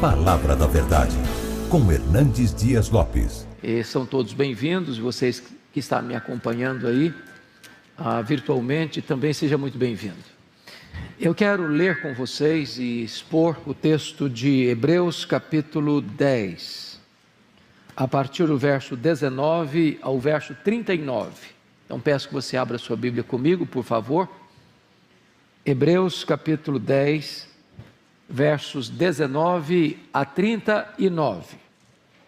Palavra da Verdade, com Hernandes Dias Lopes. E são todos bem-vindos, vocês que estão me acompanhando aí virtualmente, também seja muito bem-vindo. Eu quero ler com vocês e expor o texto de Hebreus capítulo 10, a partir do verso 19 ao verso 39. Então peço que você abra sua Bíblia comigo, por favor. Hebreus capítulo 10, versos 19 a 39.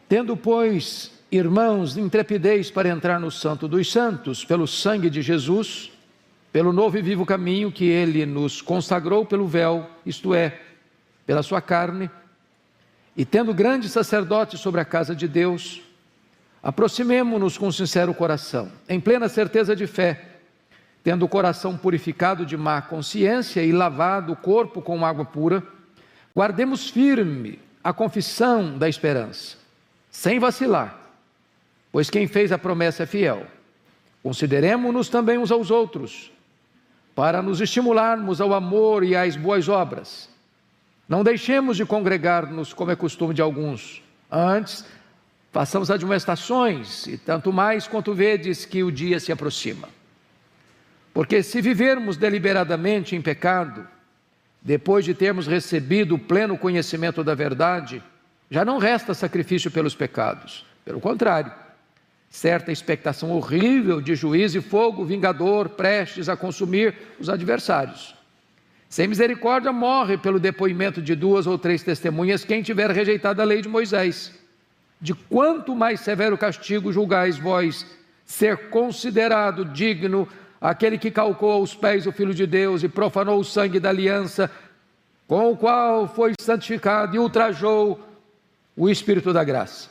Tendo, pois, irmãos, intrepidez para entrar no Santo dos Santos, pelo sangue de Jesus, pelo novo e vivo caminho que Ele nos consagrou pelo véu, isto é, pela sua carne, e tendo grande sacerdote sobre a casa de Deus, aproximemo-nos com sincero coração, em plena certeza de fé, tendo o coração purificado de má consciência e lavado o corpo com água pura, guardemos firme a confissão da esperança, sem vacilar, pois quem fez a promessa é fiel. Consideremo-nos também uns aos outros, para nos estimularmos ao amor e às boas obras. Não deixemos de congregar-nos, como é costume de alguns. Antes, façamos admoestações, e tanto mais quanto vedes que o dia se aproxima. Porque se vivermos deliberadamente em pecado, depois de termos recebido o pleno conhecimento da verdade, já não resta sacrifício pelos pecados. Pelo contrário, certa expectação horrível de juízo e fogo vingador prestes a consumir os adversários. Sem misericórdia morre pelo depoimento de 2 ou 3 testemunhas quem tiver rejeitado a lei de Moisés. De quanto mais severo castigo julgais vós ser considerado digno aquele que calcou aos pés o Filho de Deus e profanou o sangue da aliança, com o qual foi santificado e ultrajou o Espírito da graça.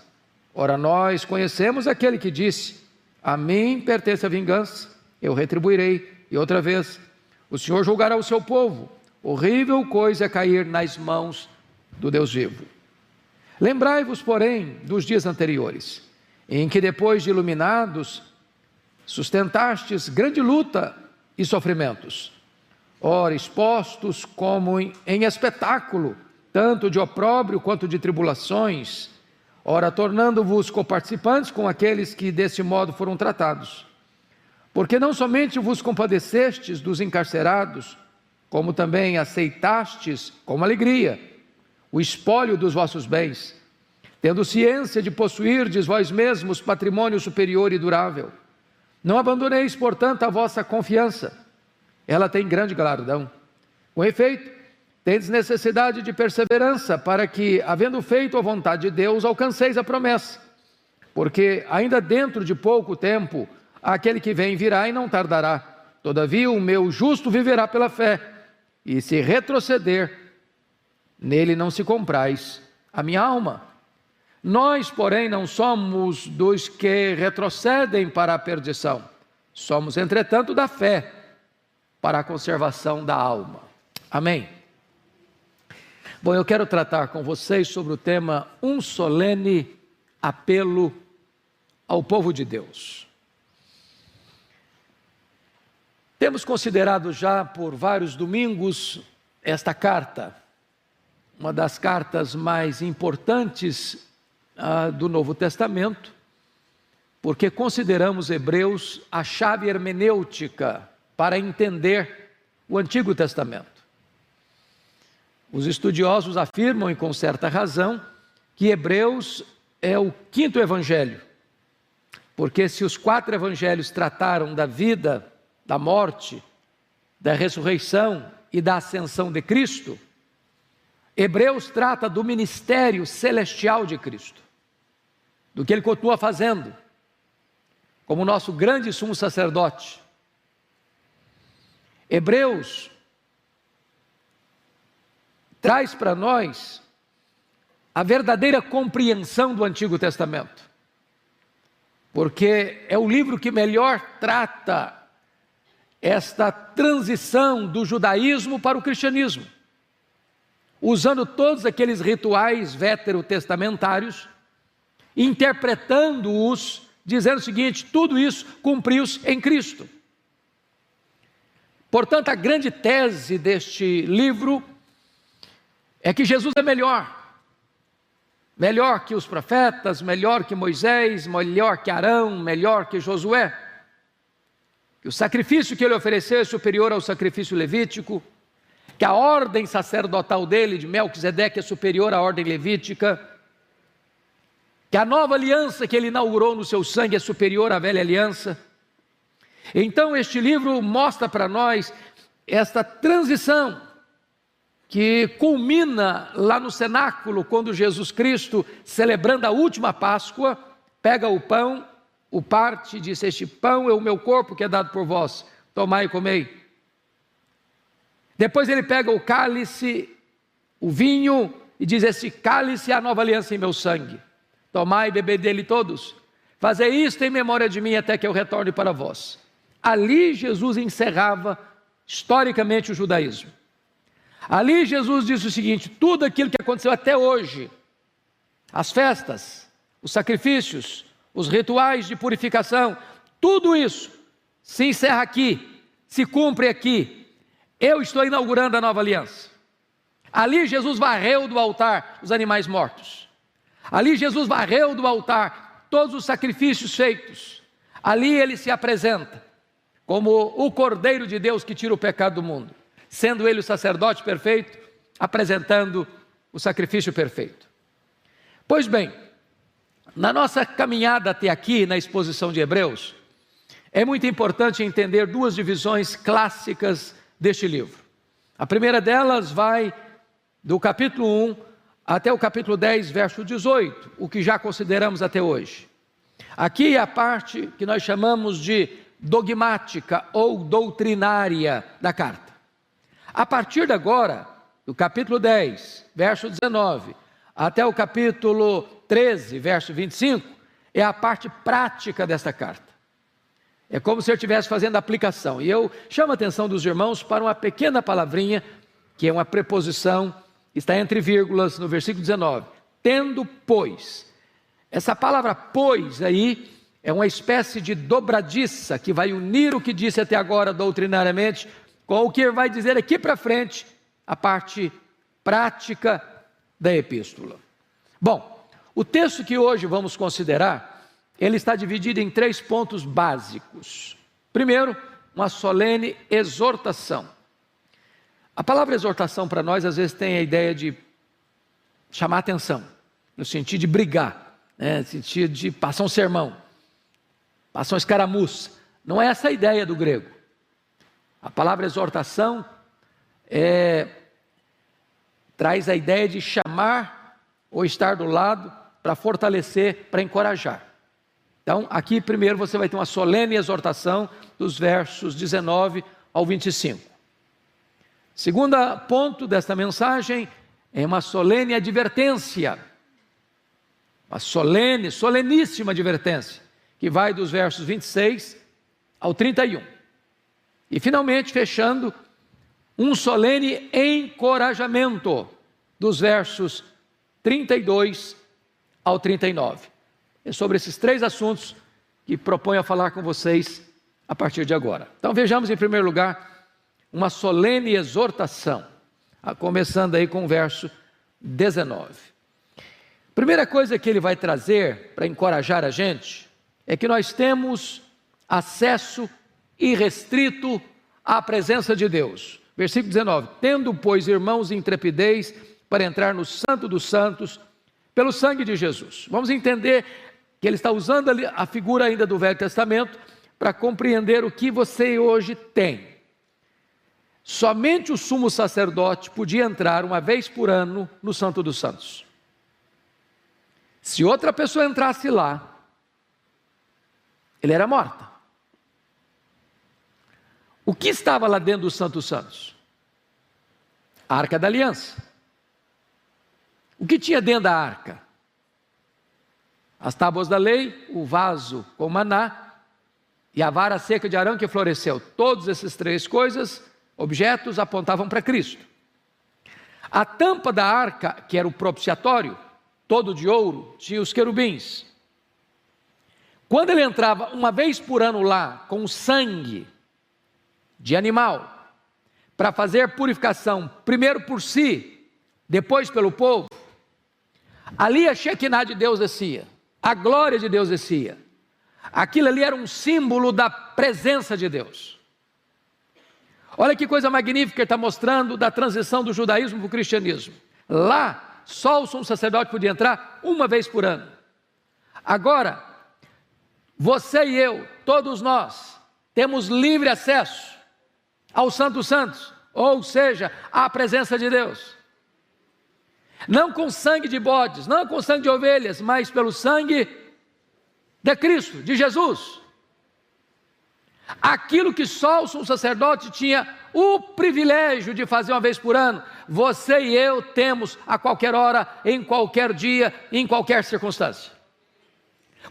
Ora, nós conhecemos aquele que disse: a mim pertence a vingança, eu retribuirei. E outra vez, o Senhor julgará o seu povo. Horrível coisa é cair nas mãos do Deus vivo. Lembrai-vos, porém, dos dias anteriores, em que depois de iluminados, sustentastes grande luta e sofrimentos, ora expostos como em espetáculo, tanto de opróbrio quanto de tribulações, ora tornando-vos coparticipantes com aqueles que desse modo foram tratados. Porque não somente vos compadecestes dos encarcerados, como também aceitastes com alegria o espólio dos vossos bens, tendo ciência de possuirdes vós mesmos patrimônio superior e durável. Não abandoneis, portanto, a vossa confiança, ela tem grande galardão. Com efeito, tendes necessidade de perseverança, para que, havendo feito a vontade de Deus, alcanceis a promessa. Porque ainda dentro de pouco tempo, aquele que vem virá e não tardará. Todavia, o meu justo viverá pela fé, e se retroceder, nele não se comprais a minha alma. Nós, porém, não somos dos que retrocedem para a perdição. Somos, entretanto, da fé para a conservação da alma. Amém? Bom, eu quero tratar com vocês sobre o tema um solene apelo ao povo de Deus. Temos considerado já por vários domingos esta carta, uma das cartas mais importantes do Novo Testamento, porque consideramos Hebreus a chave hermenêutica para entender o Antigo Testamento. Os estudiosos afirmam, e com certa razão, que Hebreus é o 5º evangelho, porque se os 4 evangelhos trataram da vida, da morte, da ressurreição e da ascensão de Cristo, Hebreus trata do ministério celestial de Cristo, do que Ele continua fazendo, como nosso grande sumo sacerdote. Hebreus traz para nós a verdadeira compreensão do Antigo Testamento, porque é o livro que melhor trata esta transição do judaísmo para o cristianismo, usando todos aqueles rituais veterotestamentários, interpretando-os, dizendo o seguinte: tudo isso cumpriu-se em Cristo. Portanto, a grande tese deste livro é que Jesus é melhor, melhor que os profetas, melhor que Moisés, melhor que Arão, melhor que Josué. Que o sacrifício que ele ofereceu é superior ao sacrifício levítico, que a ordem sacerdotal dele, de Melquisedeque, é superior à ordem levítica, que a nova aliança que ele inaugurou no seu sangue é superior à velha aliança. Então este livro mostra para nós esta transição que culmina lá no cenáculo, quando Jesus Cristo, celebrando a última Páscoa, pega o pão, o parte e diz: este pão é o meu corpo que é dado por vós, tomai e comei. Depois ele pega o cálice, o vinho, e diz: este cálice é a nova aliança em meu sangue, tomai e bebei dele todos, fazei isto em memória de mim até que eu retorne para vós. Ali Jesus encerrava historicamente o judaísmo. Ali Jesus disse o seguinte: tudo aquilo que aconteceu até hoje, as festas, os sacrifícios, os rituais de purificação, tudo isso se encerra aqui, se cumpre aqui. Eu estou inaugurando a nova aliança. Ali Jesus varreu do altar os animais mortos. Ali Jesus varreu do altar todos os sacrifícios feitos. Ali ele se apresenta como o Cordeiro de Deus que tira o pecado do mundo, sendo ele o sacerdote perfeito, apresentando o sacrifício perfeito. Pois bem, na nossa caminhada até aqui, na exposição de Hebreus, é muito importante entender duas divisões clássicas deste livro. A primeira delas vai do capítulo 1 até o capítulo 10, verso 18, o que já consideramos até hoje. Aqui é a parte que nós chamamos de dogmática ou doutrinária da carta. A partir de agora, do capítulo 10, verso 19, até o capítulo 13, verso 25, é a parte prática desta carta. É como se eu estivesse fazendo a aplicação. E eu chamo a atenção dos irmãos para uma pequena palavrinha, que é uma preposição, está entre vírgulas no versículo 19. Tendo, pois. Essa palavra pois aí é uma espécie de dobradiça que vai unir o que disse até agora doutrinariamente com o que vai dizer aqui para frente, a parte prática da epístola. Bom, o texto que hoje vamos considerar, ele está dividido em 3 pontos básicos. Primeiro, uma solene exortação. A palavra exortação para nós às vezes tem a ideia de chamar atenção, no sentido de brigar, no sentido de passar um sermão, passar uma escaramuça. Não é essa a ideia do grego. A palavra exortação traz a ideia de chamar ou estar do lado para fortalecer, para encorajar. Então, aqui primeiro você vai ter uma solene exortação dos versos 19 ao 25. Segundo ponto desta mensagem é uma solene advertência. Uma soleníssima advertência, que vai dos versos 26 ao 31. E finalmente, fechando, um solene encorajamento, dos versos 32 ao 39. É sobre esses 3 assuntos que proponho a falar com vocês a partir de agora. Então vejamos em primeiro lugar uma solene exortação, começando aí com o verso 19. Primeira coisa que ele vai trazer para encorajar a gente é que nós temos acesso irrestrito à presença de Deus. Versículo 19: tendo, pois, irmãos, intrepidez para entrar no Santo dos Santos pelo sangue de Jesus. Vamos entender que ele está usando ali a figura ainda do Velho Testamento para compreender o que você hoje tem. Somente o sumo sacerdote podia entrar uma vez por ano no Santo dos Santos. Se outra pessoa entrasse lá, ele era morta. O que estava lá dentro do Santo dos Santos? A Arca da Aliança. O que tinha dentro da arca? As tábuas da lei, o vaso com maná e a vara seca de Arão que floresceu. Todas essas 3 coisas, objetos, apontavam para Cristo. A tampa da arca, que era o propiciatório, todo de ouro, tinha os querubins. Quando ele entrava uma vez por ano lá, com sangue de animal, para fazer purificação, primeiro por si, depois pelo povo, Ali a Shekinah de Deus descia, a glória de Deus descia. Aquilo ali era um símbolo da presença de Deus. Olha que coisa magnífica ele está mostrando da transição do judaísmo para o cristianismo. Lá, só o sumo sacerdote podia entrar uma vez por ano. Agora, você e eu, todos nós, temos livre acesso ao Santo dos Santos, ou seja, à presença de Deus. Não com sangue de bodes, não com sangue de ovelhas, mas pelo sangue de Cristo, de Jesus. Aquilo que só o sumo sacerdote tinha o privilégio de fazer uma vez por ano, você e eu temos a qualquer hora, em qualquer dia, em qualquer circunstância.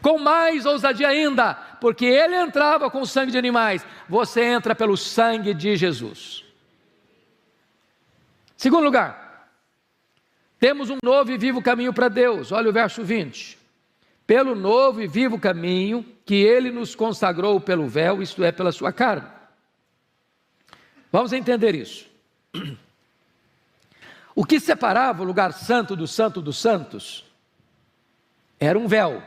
Com mais ousadia ainda, porque ele entrava com o sangue de animais, você entra pelo sangue de Jesus. Segundo lugar, temos um novo e vivo caminho para Deus. Olha o verso 20. Pelo novo e vivo caminho que ele nos consagrou pelo véu, isto é, pela sua carne. Vamos entender isso. O que separava o lugar santo dos santos era um véu,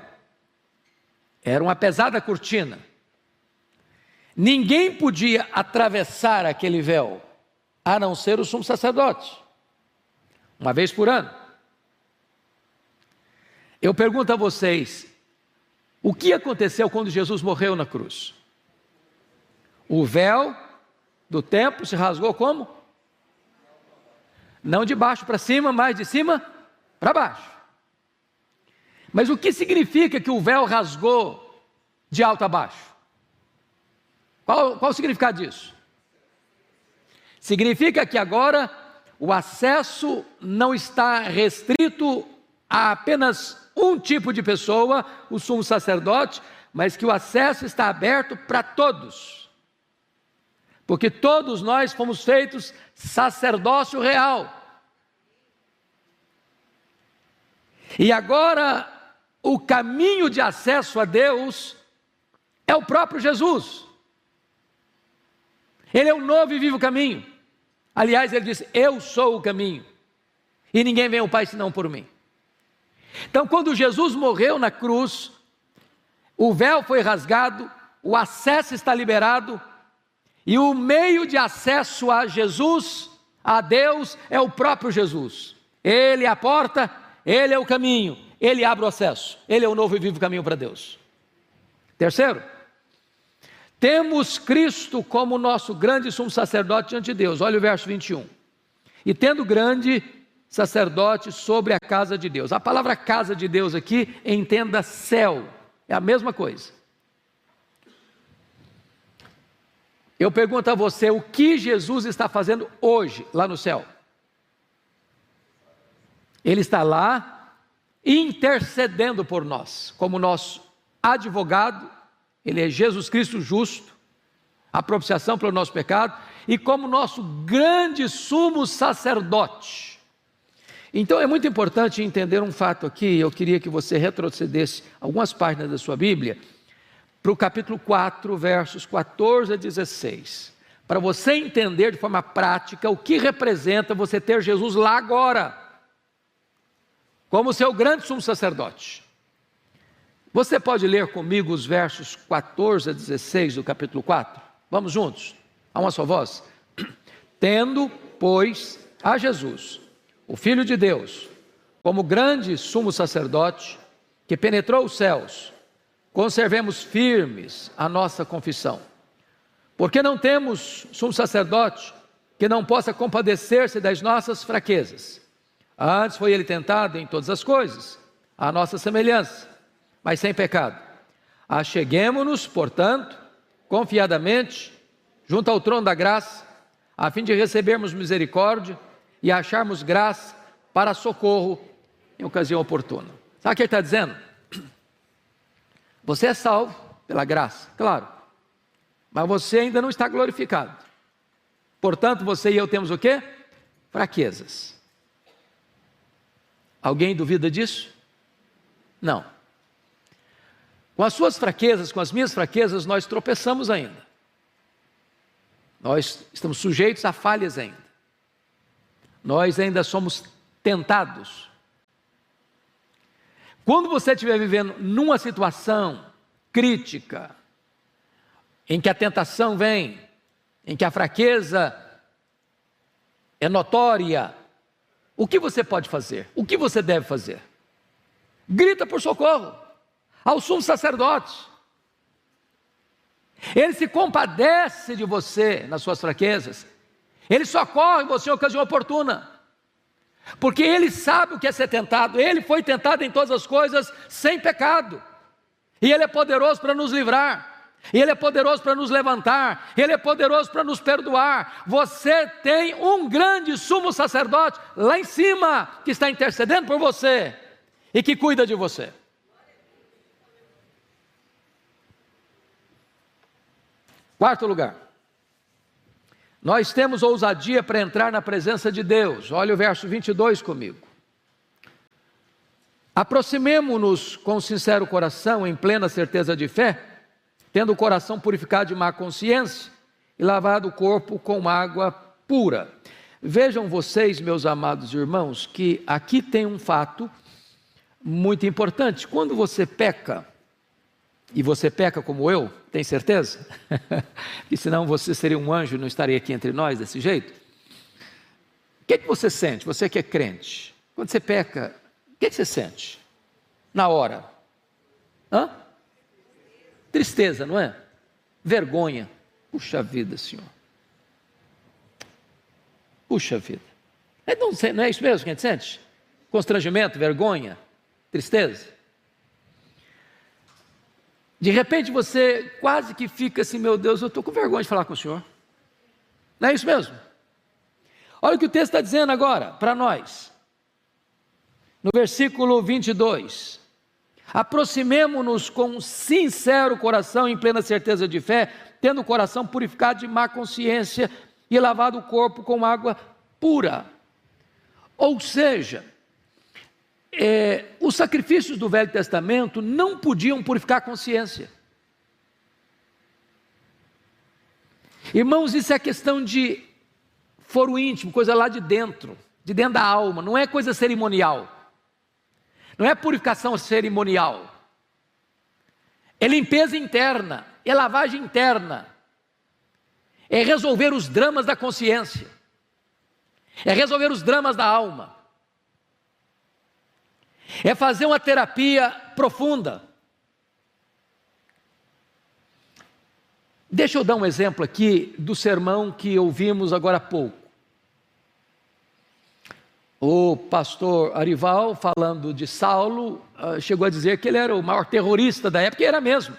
era uma pesada cortina. Ninguém podia atravessar aquele véu, a não ser o sumo sacerdote, uma vez por ano. Eu pergunto a vocês, o que aconteceu quando Jesus morreu na cruz? O véu do templo se rasgou como? Não de baixo para cima, mas de cima para baixo. Mas o que significa que o véu rasgou de alto a baixo? Qual o significado disso? Significa que agora o acesso não está restrito a apenas um tipo de pessoa, o sumo sacerdote, mas que o acesso está aberto para todos. Porque todos nós fomos feitos sacerdócio real. E agora o caminho de acesso a Deus é o próprio Jesus. Ele é o novo e vivo caminho. Aliás, ele disse: eu sou o caminho, e ninguém vem ao Pai senão por mim. Então, quando Jesus morreu na cruz, o véu foi rasgado, o acesso está liberado, e o meio de acesso a Jesus, a Deus, é o próprio Jesus. Ele é a porta, ele é o caminho, ele abre o acesso, ele é o novo e vivo caminho para Deus. Terceiro, temos Cristo como nosso grande sumo sacerdote diante de Deus. Olha o verso 21. E tendo grande sacerdote sobre a casa de Deus. A palavra casa de Deus aqui, entenda céu, é a mesma coisa. Eu pergunto a você, o que Jesus está fazendo hoje, lá no céu? Ele está lá intercedendo por nós, como nosso advogado. Ele é Jesus Cristo justo, a propiciação pelo nosso pecado, e como nosso grande sumo sacerdote. Então é muito importante entender um fato aqui. Eu queria que você retrocedesse algumas páginas da sua Bíblia, para o capítulo 4, versos 14 a 16, para você entender de forma prática o que representa você ter Jesus lá agora, como seu grande sumo sacerdote. Você pode ler comigo os versos 14 a 16 do capítulo 4? Vamos juntos, a uma só voz. Tendo, pois, a Jesus, o Filho de Deus, como grande sumo sacerdote, que penetrou os céus, conservemos firmes a nossa confissão. Porque não temos sumo sacerdote que não possa compadecer-se das nossas fraquezas. Antes foi ele tentado em todas as coisas, à nossa semelhança, mas sem pecado. Acheguemo-nos, portanto, confiadamente, junto ao trono da graça, a fim de recebermos misericórdia e acharmos graça para socorro em ocasião oportuna. Sabe o que ele está dizendo? Você é salvo pela graça, claro, mas você ainda não está glorificado. Portanto, você e eu temos o quê? Fraquezas. Alguém duvida disso? Não. Com as suas fraquezas, com as minhas fraquezas, nós tropeçamos ainda. Nós estamos sujeitos a falhas ainda. Nós ainda somos tentados. Quando você estiver vivendo numa situação crítica, em que a tentação vem, em que a fraqueza é notória, o que você pode fazer? O que você deve fazer? Grita por socorro ao sumo sacerdote. Ele se compadece de você nas suas fraquezas. Ele socorre você em ocasião oportuna. Porque ele sabe o que é ser tentado. Ele foi tentado em todas as coisas sem pecado. E ele é poderoso para nos livrar. Ele é poderoso para nos levantar. Ele é poderoso para nos perdoar. Você tem um grande sumo sacerdote lá em cima, que está intercedendo por você e que cuida de você. Quarto lugar, nós temos ousadia para entrar na presença de Deus. Olha o verso 22 comigo. Aproximemo-nos com sincero coração, em plena certeza de fé, tendo o coração purificado de má consciência e lavado o corpo com água pura. Vejam vocês, meus amados irmãos, que aqui tem um fato muito importante. Quando você peca, e você peca como eu, tem certeza? Que senão você seria um anjo e não estaria aqui entre nós desse jeito. O que você sente? Você que é crente, quando você peca, o que você sente? Na hora? Tristeza, não é? Vergonha. Puxa vida, Senhor. Puxa vida. Não é isso mesmo que a gente sente? Constrangimento, vergonha, tristeza. De repente você quase que fica assim, meu Deus, eu estou com vergonha de falar com o Senhor. Não é isso mesmo? Olha o que o texto está dizendo agora para nós. No versículo 22. Aproximemo-nos com sincero coração, em plena certeza de fé, tendo o coração purificado de má consciência e lavado o corpo com água pura. Ou seja, os sacrifícios do Velho Testamento não podiam purificar a consciência. Irmãos, isso é questão de foro íntimo, coisa lá de dentro da alma, não é coisa cerimonial. Não é purificação cerimonial. É limpeza interna, é lavagem interna. É resolver os dramas da consciência. É resolver os dramas da alma. É fazer uma terapia profunda. Deixa eu dar um exemplo aqui do sermão que ouvimos agora há pouco. O pastor Arival, falando de Saulo, chegou a dizer que ele era o maior terrorista da época, e era mesmo.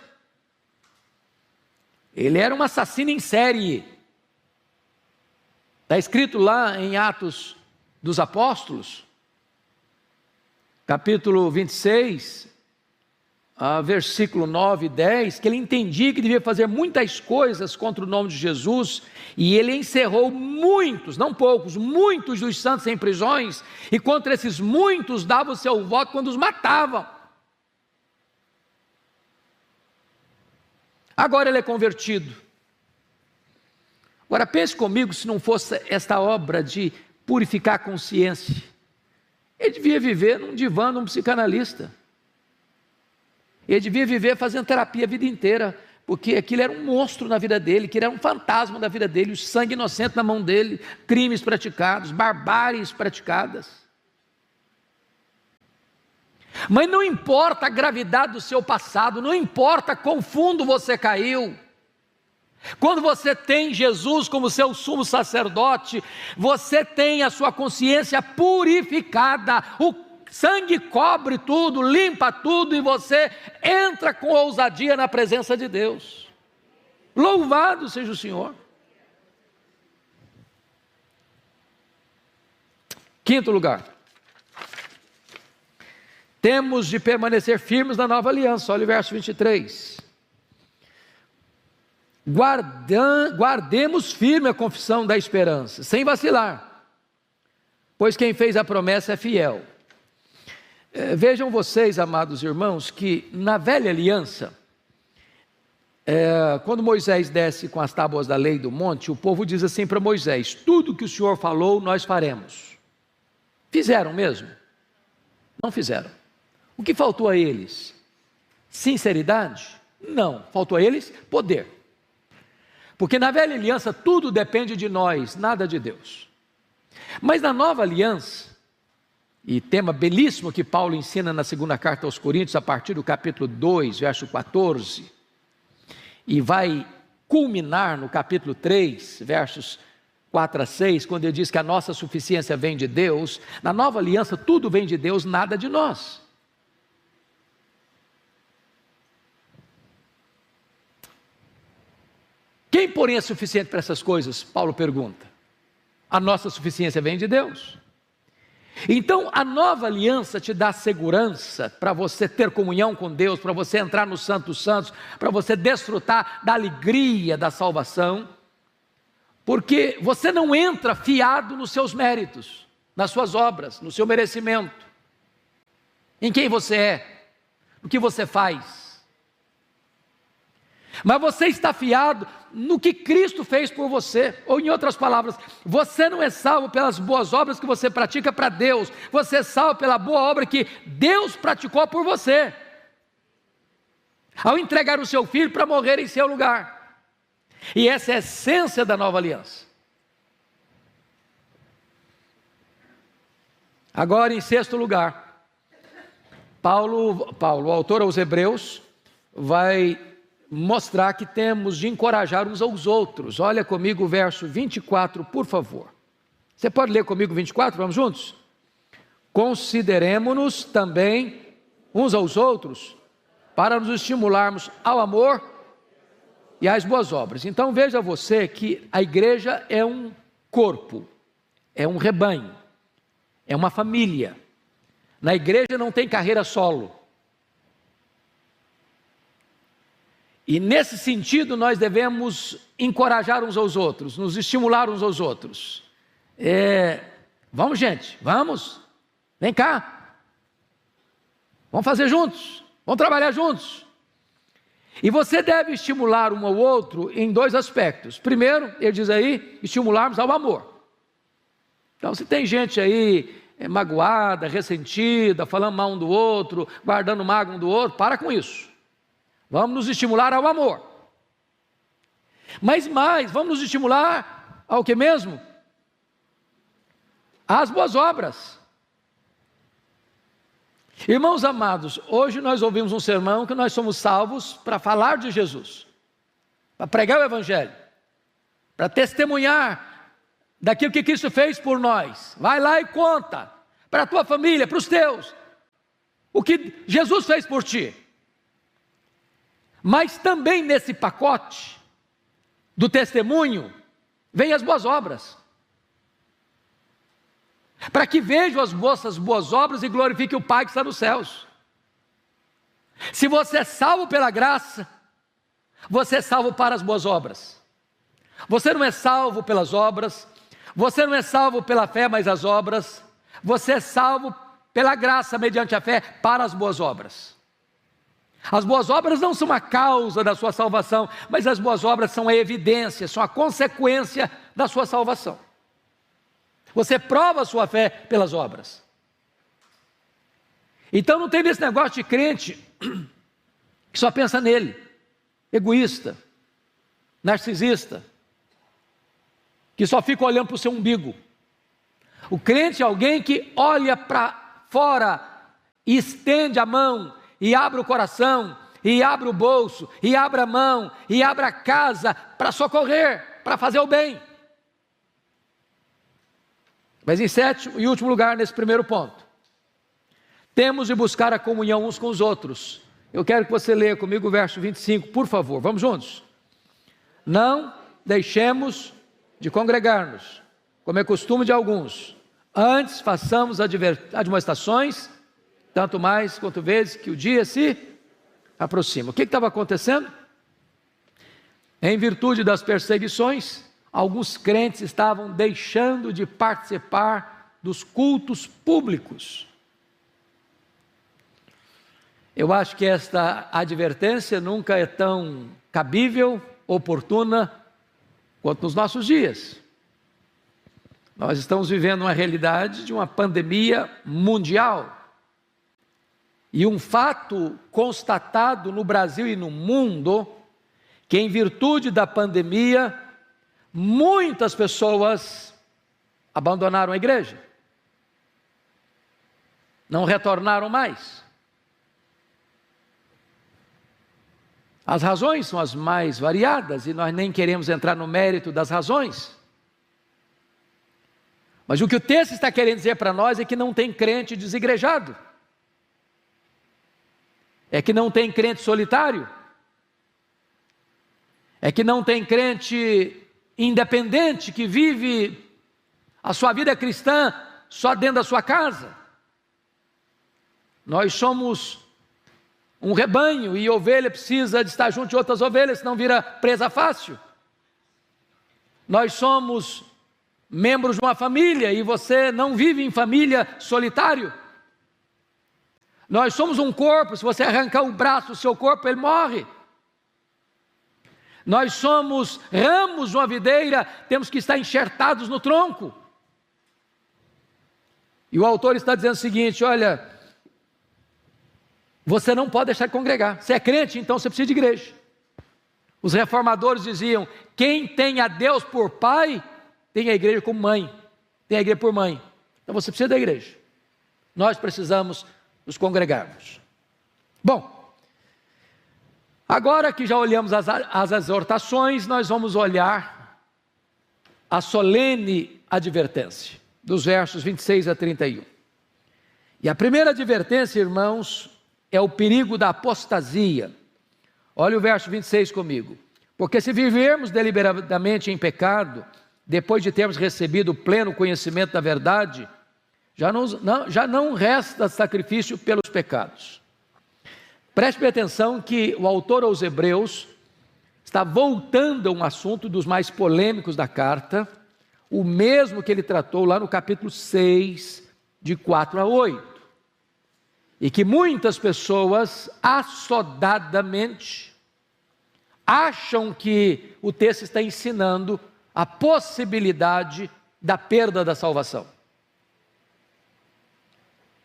Ele era um assassino em série. Está escrito lá em Atos dos Apóstolos, capítulo 26, versículo 9 e 10, que ele entendia que devia fazer muitas coisas contra o nome de Jesus, e ele encerrou muitos, não poucos, muitos dos santos em prisões, e contra esses muitos dava o seu voto quando os matavam. Agora ele é convertido. Agora pense comigo, se não fosse esta obra de purificar a consciência, ele devia viver num divã de um psicanalista. Ele devia viver fazendo terapia a vida inteira, porque aquilo era um monstro na vida dele, que era um fantasma da vida dele, o sangue inocente na mão dele, crimes praticados, barbáries praticadas. Mas não importa a gravidade do seu passado, não importa quão fundo você caiu, quando você tem Jesus como seu sumo sacerdote, você tem a sua consciência purificada, o sangue cobre tudo, limpa tudo, e você entra com ousadia na presença de Deus. Louvado seja o Senhor. Quinto lugar, temos de permanecer firmes na nova aliança. Olha o verso 23. Guardemos firme a confissão da esperança, sem vacilar, pois quem fez a promessa é fiel. Vejam vocês, amados irmãos, que na velha aliança, quando Moisés desce com as tábuas da lei do monte, o povo diz assim para Moisés: tudo que o Senhor falou nós faremos. Fizeram mesmo? Não fizeram. O que faltou a eles? Sinceridade? Não, faltou a eles poder. Porque na velha aliança tudo depende de nós, nada de Deus. Mas na nova aliança, e tema belíssimo que Paulo ensina na segunda carta aos Coríntios, a partir do capítulo 2, verso 14, e vai culminar no capítulo 3, versos 4 a 6, quando ele diz que a nossa suficiência vem de Deus. Na nova aliança tudo vem de Deus, nada de nós. Quem, porém, é suficiente para essas coisas? Paulo pergunta. A nossa suficiência vem de Deus. Então, a nova aliança te dá segurança para você ter comunhão com Deus, para você entrar no Santo dos Santos, para você desfrutar da alegria da salvação, porque você não entra fiado nos seus méritos, nas suas obras, no seu merecimento, em quem você é, no que você faz. Mas você está fiado no que Cristo fez por você. Ou em outras palavras, você não é salvo pelas boas obras que você pratica para Deus, você é salvo pela boa obra que Deus praticou por você, ao entregar o seu Filho para morrer em seu lugar. E essa é a essência da nova aliança. Agora, em sexto lugar, Paulo, o autor aos Hebreus, vai mostrar que temos de encorajar uns aos outros. Olha comigo o verso 24, por favor. Você pode ler comigo 24, vamos juntos? Consideremo-nos também uns aos outros, para nos estimularmos ao amor e às boas obras. Então veja você que a igreja é um corpo, é um rebanho, é uma família. Na igreja não tem carreira solo. E nesse sentido nós devemos encorajar uns aos outros, nos estimular uns aos outros. Vamos, gente, vamos, vem cá, vamos fazer juntos, vamos trabalhar juntos. E você deve estimular um ao outro em dois aspectos. Primeiro, ele diz aí, estimularmos ao amor. Então, se tem gente aí magoada, ressentida, falando mal um do outro, guardando mágoa um do outro, para com isso. Vamos nos estimular ao amor. Mas mais, vamos nos estimular ao que mesmo? Às boas obras. Irmãos amados, hoje nós ouvimos um sermão que nós somos salvos para falar de Jesus, para pregar o Evangelho, para testemunhar daquilo que Cristo fez por nós. Vai lá e conta para a tua família, para os teus, o que Jesus fez por ti. Mas também nesse pacote do testemunho, vem as boas obras. Para que vejam as vossas boas obras e glorifiquem o Pai que está nos céus. Se você é salvo pela graça, você é salvo para as boas obras. Você não é salvo pelas obras, você não é salvo pela fé, mas as obras. Você é salvo pela graça, mediante a fé, para as boas obras. As boas obras não são a causa da sua salvação, mas as boas obras são a evidência, são a consequência da sua salvação. Você prova a sua fé pelas obras. Então não tem esse negócio de crente que só pensa nele, egoísta, narcisista, que só fica olhando para o seu umbigo. O crente é alguém que olha para fora e estende a mão, e abre o coração, e abre o bolso, e abre a mão, e abre a casa para socorrer, para fazer o bem. Mas em sétimo e último lugar, nesse primeiro ponto, temos de buscar a comunhão uns com os outros. Eu quero que você leia comigo o verso 25, por favor, vamos juntos. Não deixemos de congregar-nos, como é costume de alguns, antes façamos admoestações, tanto mais quanto vezes que o dia se aproxima. O que estava acontecendo? Em virtude das perseguições, alguns crentes estavam deixando de participar dos cultos públicos. Eu acho que esta advertência nunca é tão cabível, oportuna, quanto nos nossos dias. Nós estamos vivendo uma realidade de uma pandemia mundial. E um fato constatado no Brasil e no mundo, que em virtude da pandemia, muitas pessoas abandonaram a igreja, não retornaram mais. As razões são as mais variadas e nós nem queremos entrar no mérito das razões. Mas o que o texto está querendo dizer para nós é que não tem crente desigrejado, é que não tem crente solitário, é que não tem crente independente que vive a sua vida cristã só dentro da sua casa. Nós somos um rebanho e ovelha precisa de estar junto de outras ovelhas, senão vira presa fácil. Nós somos membros de uma família e você não vive em família solitário. Nós somos um corpo, se você arrancar o braço do seu corpo, ele morre. Nós somos ramos de uma videira, temos que estar enxertados no tronco. E o autor está dizendo o seguinte: olha, você não pode deixar de congregar. Você é crente, então você precisa de igreja. Os reformadores diziam: quem tem a Deus por pai, tem a igreja como mãe, tem a igreja por mãe. Então você precisa da igreja. Nós precisamos nos congregarmos. Bom, agora que já olhamos as exortações, nós vamos olhar a solene advertência, dos versos 26 a 31. E a primeira advertência, irmãos, é o perigo da apostasia. Olha o verso 26 comigo. Porque se vivermos deliberadamente em pecado, depois de termos recebido o pleno conhecimento da verdade, já não resta sacrifício pelos pecados. Preste atenção que o autor aos Hebreus está voltando a um assunto dos mais polêmicos da carta, o mesmo que ele tratou lá no capítulo 6, de 4 a 8. E que muitas pessoas, assodadamente, acham que o texto está ensinando a possibilidade da perda da salvação.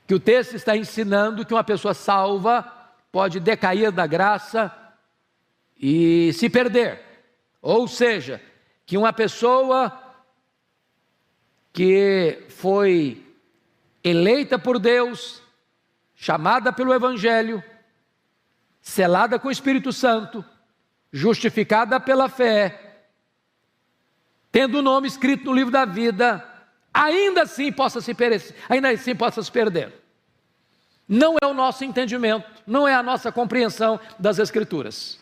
Que o texto está ensinando que uma pessoa salva pode decair da graça e se perder. Ou seja, que uma pessoa que foi eleita por Deus, chamada pelo Evangelho, selada com o Espírito Santo, justificada pela fé, tendo o nome escrito no livro da vida, ainda assim possa se perder. Não é o nosso entendimento, não é a nossa compreensão das Escrituras.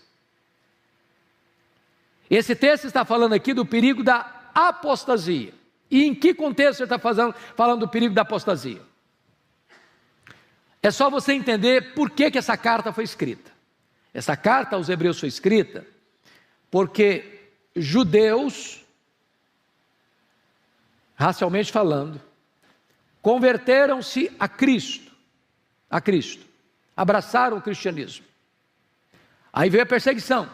Esse texto está falando aqui do perigo da apostasia. E em que contexto ele está falando do perigo da apostasia? É só você entender por que essa carta foi escrita. Essa carta aos Hebreus foi escrita porque judeus, racialmente falando, converteram-se a Cristo, abraçaram o cristianismo. Aí veio a perseguição.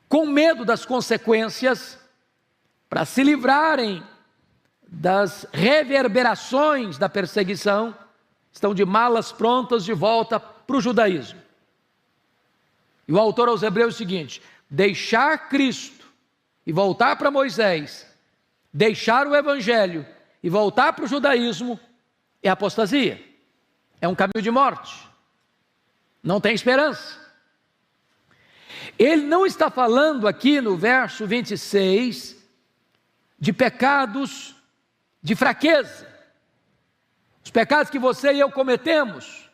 Com medo das consequências, para se livrarem das reverberações da perseguição, estão de malas prontas de volta para o judaísmo. E o autor aos Hebreus é o seguinte: deixar Cristo e voltar para Moisés, deixar o Evangelho e voltar para o judaísmo é apostasia, é um caminho de morte, não tem esperança. Ele não está falando aqui no verso 26 de pecados de fraqueza, os pecados que você e eu cometemos,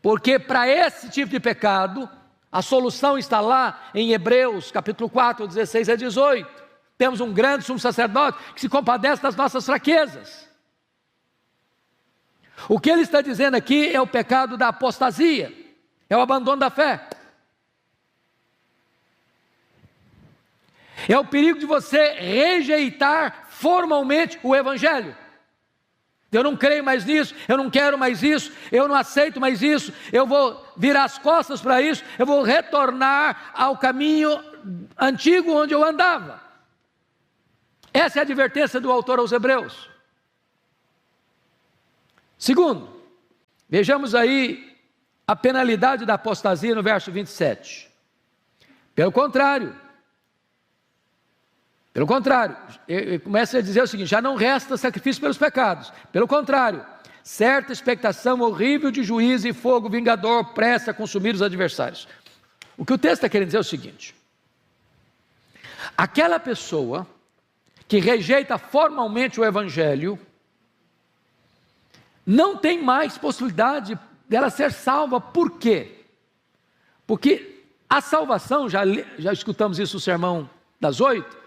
porque para esse tipo de pecado, a solução está lá em Hebreus capítulo 4, 16 a 18, temos um grande sumo sacerdote que se compadece das nossas fraquezas. O que ele está dizendo aqui é o pecado da apostasia, é o abandono da fé. É o perigo de você rejeitar formalmente o Evangelho. Eu não creio mais nisso, eu não quero mais isso, eu não aceito mais isso, eu vou virar as costas para isso, eu vou retornar ao caminho antigo onde eu andava. Essa é a advertência do autor aos Hebreus. Segundo, Vejamos aí a penalidade da apostasia no verso 27. Pelo contrário, ele começa a dizer o seguinte: já não resta sacrifício pelos pecados. Pelo contrário, certa expectação horrível de juízo e fogo vingador presta a consumir os adversários. O que o texto está querendo dizer é o seguinte: aquela pessoa que rejeita formalmente o evangelho, não tem mais possibilidade dela ser salva. Por quê? Porque a salvação, já escutamos isso no sermão das 8,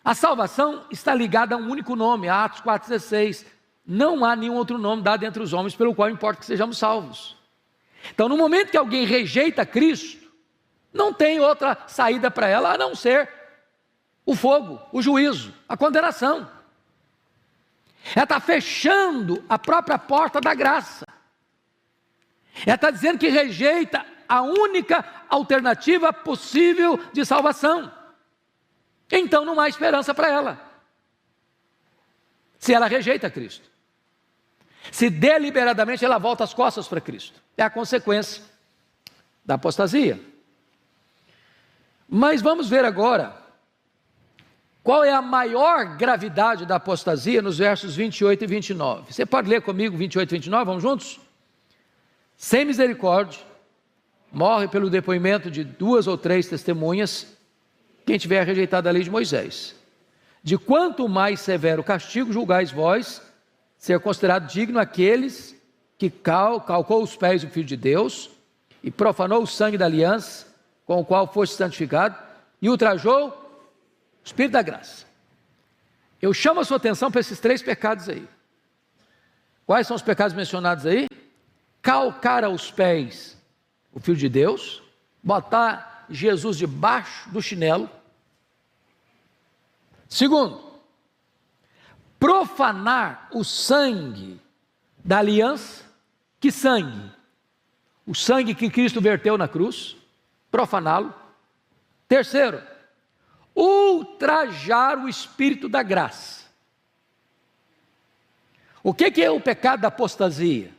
a salvação está ligada a um único nome, Atos 4,16. Não há nenhum outro nome dado entre os homens pelo qual importa que sejamos salvos. Então, no momento que alguém rejeita Cristo, não tem outra saída para ela a não ser o fogo, o juízo, a condenação. Ela está fechando a própria porta da graça. Ela está dizendo que rejeita a única alternativa possível de salvação. Então não há esperança para ela, se ela rejeita Cristo. Se deliberadamente ela volta as costas para Cristo, é a consequência da apostasia. Mas vamos ver agora qual é a maior gravidade da apostasia nos versos 28 e 29. Você pode ler comigo 28 e 29, vamos juntos? Sem misericórdia, morre pelo depoimento de 2 ou 3 testemunhas, quem tiver rejeitado a lei de Moisés. De quanto mais severo castigo julgais vós, ser considerado digno aqueles que calcou os pés do Filho de Deus, e profanou o sangue da aliança, com o qual foste santificado, e ultrajou o Espírito da graça. Eu chamo a sua atenção para esses 3 pecados aí. Quais são os pecados mencionados aí? Calcar aos pés o Filho de Deus, botar Jesus debaixo do chinelo. Segundo, profanar o sangue da aliança. Que sangue? O sangue que Cristo verteu na cruz, profaná-lo. Terceiro, ultrajar o Espírito da graça. O que é o pecado da apostasia?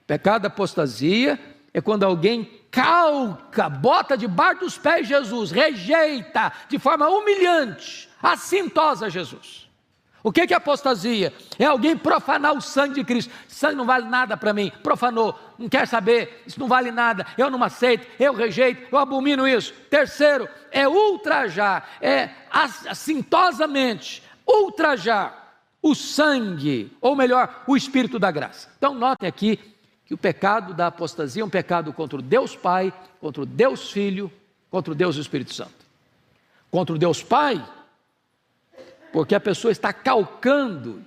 O pecado da apostasia é quando alguém calca, bota debaixo dos pés de Jesus, rejeita de forma humilhante, assintosa Jesus. O que é apostasia? É alguém profanar o sangue de Cristo. Sangue não vale nada para mim, profanou, não quer saber, isso não vale nada, eu não aceito, eu rejeito, eu abomino isso. Terceiro, é ultrajar, é assintosamente ultrajar o sangue, ou melhor, o Espírito da graça. Então notem aqui que o pecado da apostasia é um pecado contra o Deus Pai, contra o Deus Filho, contra o Deus Espírito Santo. Contra o Deus Pai, porque a pessoa está calcando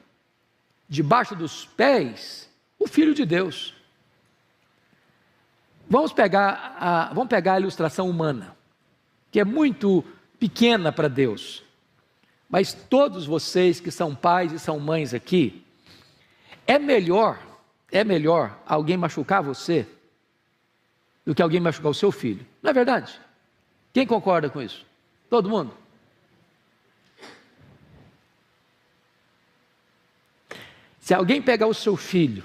debaixo dos pés o Filho de Deus. Vamos pegar a ilustração humana, que é muito pequena para Deus, mas todos vocês que são pais e são mães aqui, é melhor alguém machucar você do que alguém machucar o seu filho. Não é verdade? Quem concorda com isso? Todo mundo? Se alguém pegar o seu filho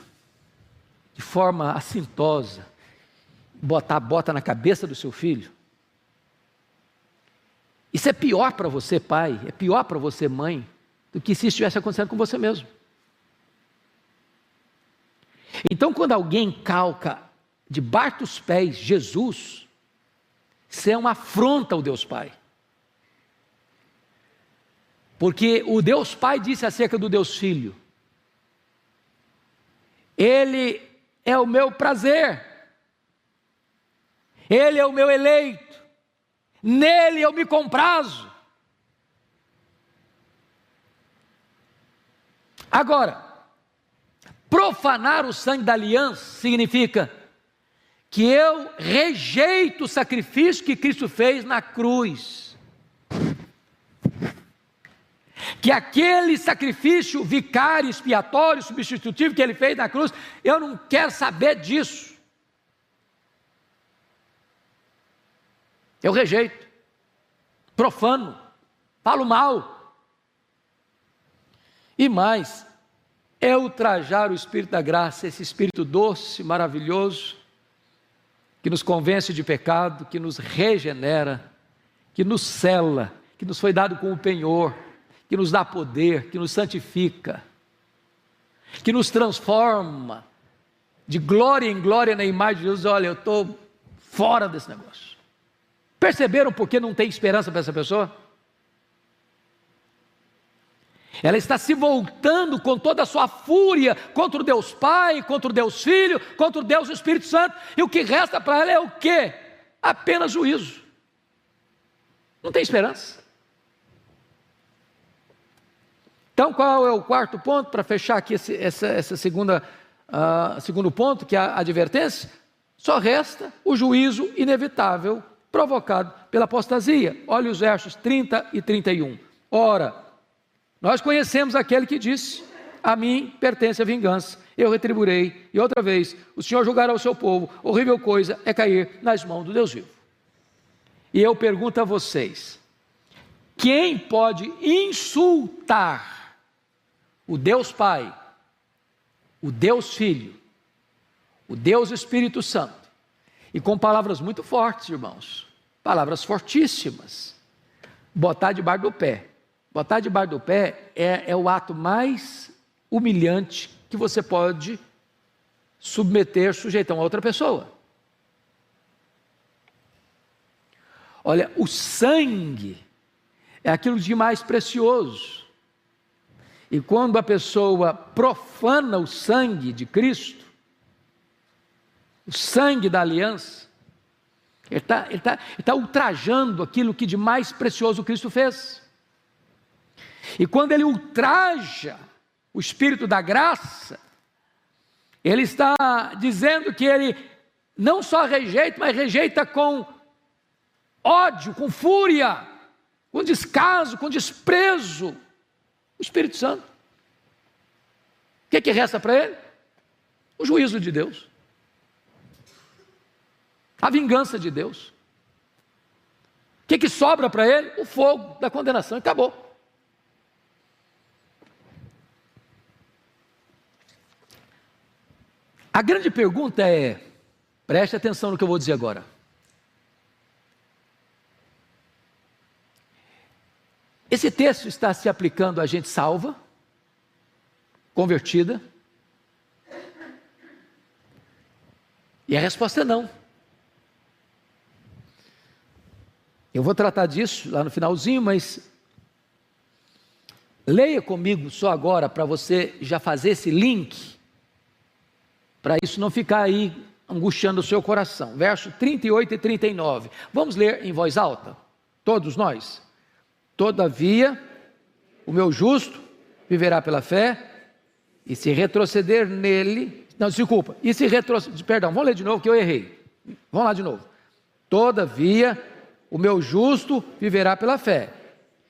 de forma assintosa, botar a bota na cabeça do seu filho, isso é pior para você, pai, é pior para você, mãe, do que se estivesse acontecendo com você mesmo. Então, quando alguém calca debaixo dos pés Jesus, isso é uma afronta ao Deus Pai. Porque o Deus Pai disse acerca do Deus Filho: Ele é o meu prazer, Ele é o meu eleito, nele eu me comprazo. Agora, profanar o sangue da aliança significa que eu rejeito o sacrifício que Cristo fez na cruz. Que aquele sacrifício vicário, expiatório, substitutivo que Ele fez na cruz, eu não quero saber disso. Eu rejeito, profano, falo mal. E mais, é ultrajar o Espírito da graça, esse Espírito doce, maravilhoso, que nos convence de pecado, que nos regenera, que nos sela, que nos foi dado com o penhor, que nos dá poder, que nos santifica, que nos transforma de glória em glória na imagem de Jesus. Olha, eu estou fora desse negócio. Perceberam por que não tem esperança para essa pessoa? Ela está se voltando com toda a sua fúria contra o Deus Pai, contra o Deus Filho, contra o Deus Espírito Santo, e o que resta para ela é o quê? Apenas juízo. Não tem esperança. Então, qual é o quarto ponto, para fechar aqui essa segundo ponto, que é a advertência? Só resta o juízo inevitável provocado pela apostasia. Olha os versos 30 e 31. Ora, nós conhecemos aquele que disse: a mim pertence a vingança, eu retribuirei, e outra vez o Senhor julgará o seu povo. Horrível coisa é cair nas mãos do Deus vivo. E eu pergunto a vocês: quem pode insultar o Deus Pai, o Deus Filho, o Deus Espírito Santo, e com palavras muito fortes, irmãos, palavras fortíssimas, botar debaixo do pé? Botar debaixo do pé é o ato mais humilhante que você pode sujeitar a outra pessoa. Olha, o sangue é aquilo de mais precioso. E quando a pessoa profana o sangue de Cristo, o sangue da aliança, ele está ultrajando aquilo que de mais precioso Cristo fez. E quando ele ultraja o Espírito da graça, ele está dizendo que ele não só rejeita, mas rejeita com ódio, com fúria, com descaso, com desprezo, o Espírito Santo. O que resta para ele? O juízo de Deus, a vingança de Deus. O que sobra para ele? O fogo da condenação, e acabou. A grande pergunta é, preste atenção no que eu vou dizer agora. Esse texto está se aplicando a gente salva, convertida? E a resposta é não. Eu vou tratar disso lá no finalzinho, mas leia comigo só agora, para você já fazer esse link, para isso não ficar aí angustiando o seu coração. Verso 38 e 39. Vamos ler em voz alta? Todos nós. Todavia, o meu justo viverá pela fé, e se retroceder nele... Não, desculpa. E se retroceder... Perdão, vamos ler de novo que eu errei. Vamos lá de novo. Todavia, o meu justo viverá pela fé,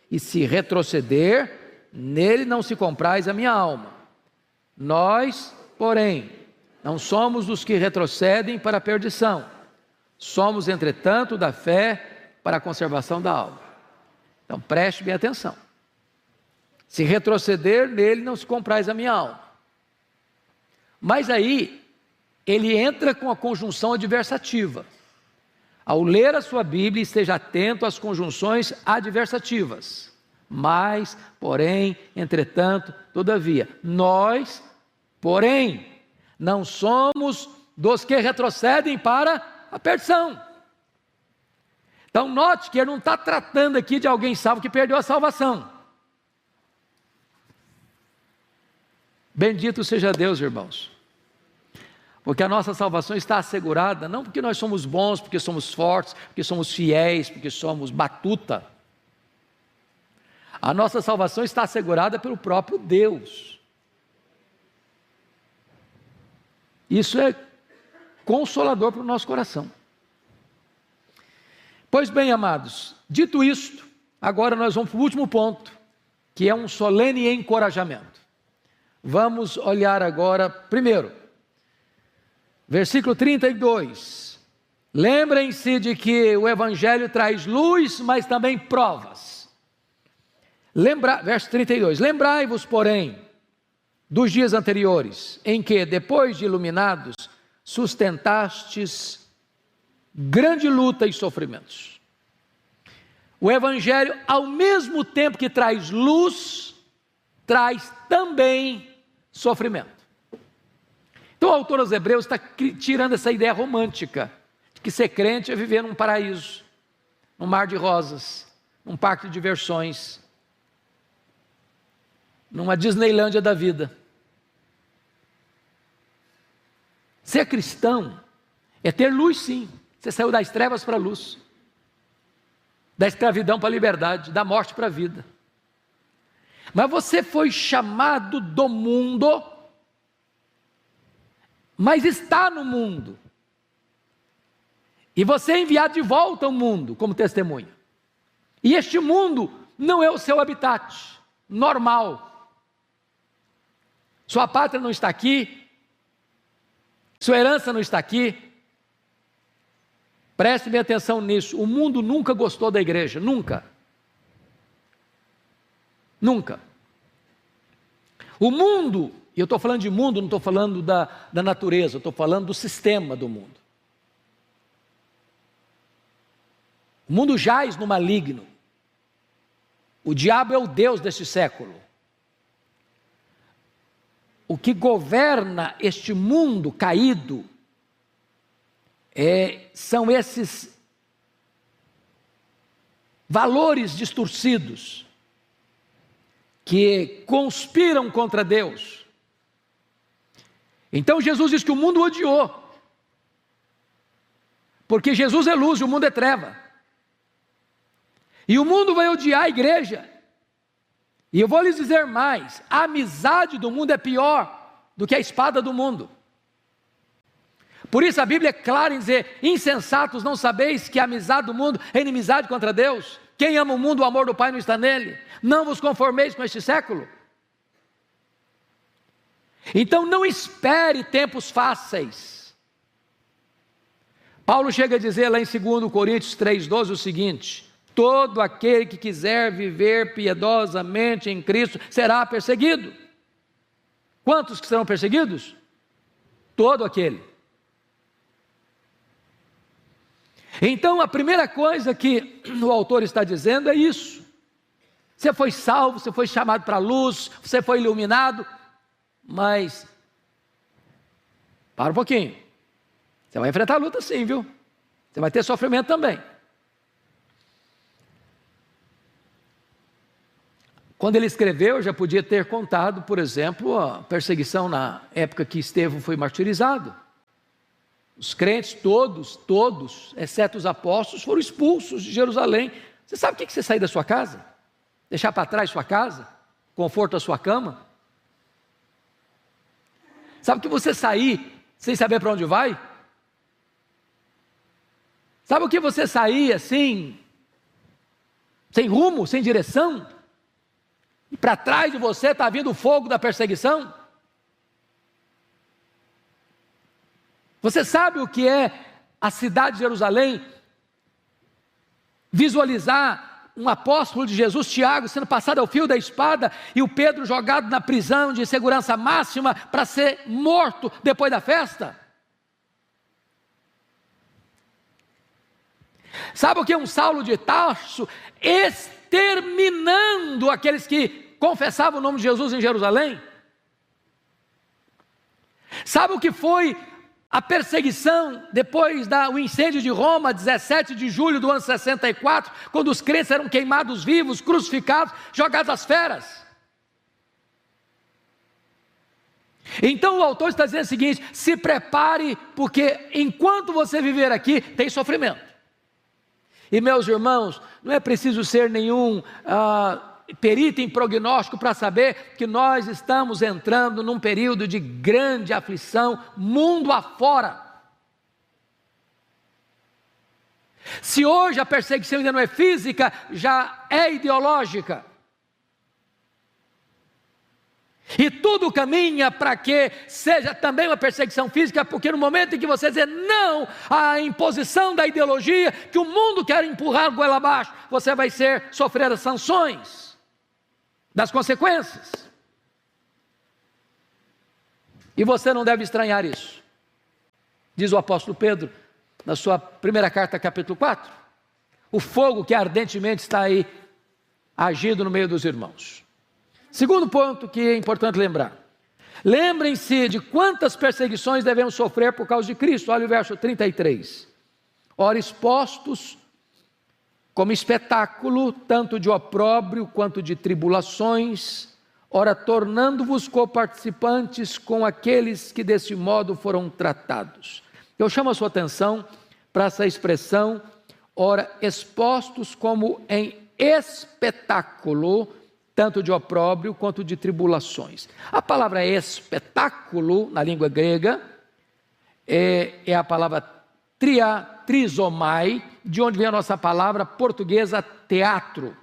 e se retroceder, nele não se compraz a minha alma. Nós, porém, não somos dos que retrocedem para a perdição, somos, entretanto, da fé para a conservação da alma. Então, preste bem atenção. Se retroceder, nele não se compraz a minha alma. Mas aí, ele entra com a conjunção adversativa. Ao ler a sua Bíblia, esteja atento às conjunções adversativas. Mas, porém, entretanto, todavia. Nós, porém, não somos dos que retrocedem para a perdição. Então note que ele não está tratando aqui de alguém salvo que perdeu a salvação. Bendito seja Deus, irmãos, porque a nossa salvação está assegurada, não porque nós somos bons, porque somos fortes, porque somos fiéis, porque somos batuta. A nossa salvação está assegurada pelo próprio Deus. Isso é consolador para o nosso coração. Pois bem, amados, dito isto, agora nós vamos para o último ponto, que é um solene encorajamento. Vamos olhar agora, primeiro, versículo 32. Lembrem-se de que o Evangelho traz luz, mas também provas. Verso 32. Lembrai-vos, porém, dos dias anteriores, em que, depois de iluminados, sustentastes grande luta e sofrimentos. O Evangelho, ao mesmo tempo que traz luz, traz também sofrimento. Então o autor aos Hebreus está tirando essa ideia romântica, de que ser crente é viver num paraíso, num mar de rosas, num parque de diversões, numa Disneylândia da vida. Ser cristão é ter luz, sim. Você saiu das trevas para a luz, da escravidão para a liberdade, da morte para a vida. Mas você foi chamado do mundo, mas está no mundo. E você é enviado de volta ao mundo como testemunha. E este mundo não é o seu habitat normal. Sua pátria não está aqui, sua herança não está aqui. Preste bem atenção nisso. O mundo nunca gostou da igreja, nunca. Nunca. O mundo, e eu estou falando de mundo, não estou falando da natureza, eu estou falando do sistema do mundo. O mundo jaz no maligno. O diabo é o Deus deste século. O que governa este mundo caído são esses valores distorcidos que conspiram contra Deus. Então Jesus diz que o mundo odiou, porque Jesus é luz e o mundo é treva. E o mundo vai odiar a igreja. E eu vou lhes dizer mais: a amizade do mundo é pior do que a espada do mundo. Por isso a Bíblia é clara em dizer: insensatos, não sabeis que a amizade do mundo é inimizade contra Deus? Quem ama o mundo, o amor do Pai não está nele. Não vos conformeis com este século. Então não espere tempos fáceis. Paulo chega a dizer lá em 2 Coríntios 3,12 o seguinte: todo aquele que quiser viver piedosamente em Cristo será perseguido. Quantos que serão perseguidos? Todo aquele. Então a primeira coisa que o autor está dizendo é isso: você foi salvo, você foi chamado para a luz, você foi iluminado, mas para um pouquinho, você vai enfrentar a luta sim, viu? Você vai ter sofrimento também. Quando ele escreveu, já podia ter contado, por exemplo, a perseguição na época que Estevão foi martirizado. Os crentes todos, exceto os apóstolos, foram expulsos de Jerusalém. Você sabe o que você sair da sua casa? Deixar para trás sua casa? Conforto da sua cama? Sabe o que você sair sem saber para onde vai? Sabe o que você sair assim, sem rumo, sem direção? E para trás de você está vindo o fogo da perseguição? Você sabe o que é a cidade de Jerusalém? Visualizar um apóstolo de Jesus, Tiago, sendo passado ao fio da espada, e o Pedro jogado na prisão de segurança máxima para ser morto depois da festa? Sabe o que é um Saulo de Tarso exterminando aqueles que confessavam o nome de Jesus em Jerusalém? Sabe o que foi a perseguição depois do incêndio de Roma, 17 de julho do ano 64, quando os crentes eram queimados vivos, crucificados, jogados às feras? Então o autor está dizendo o seguinte: se prepare, porque enquanto você viver aqui, tem sofrimento. E meus irmãos, não é preciso ser nenhum perito em prognóstico para saber que nós estamos entrando num período de grande aflição, mundo afora. Se hoje a perseguição ainda não é física, já é ideológica. E tudo caminha para que seja também uma perseguição física, porque no momento em que você dizer não à imposição da ideologia que o mundo quer empurrar goela abaixo, você vai sofrer as sanções das consequências. E você não deve estranhar isso. Diz o apóstolo Pedro, na sua primeira carta, capítulo 4, o fogo que ardentemente está aí, agindo no meio dos irmãos. Segundo ponto que é importante lembrar. Lembrem-se de quantas perseguições devemos sofrer por causa de Cristo. Olha o verso 33. Ora, expostos como espetáculo, tanto de opróbrio quanto de tribulações, ora, tornando-vos coparticipantes com aqueles que desse modo foram tratados. Eu chamo a sua atenção para essa expressão, ora, expostos como em espetáculo, tanto de opróbrio quanto de tribulações. A palavra espetáculo, na língua grega, é a palavra trisomai, de onde vem a nossa palavra portuguesa teatro.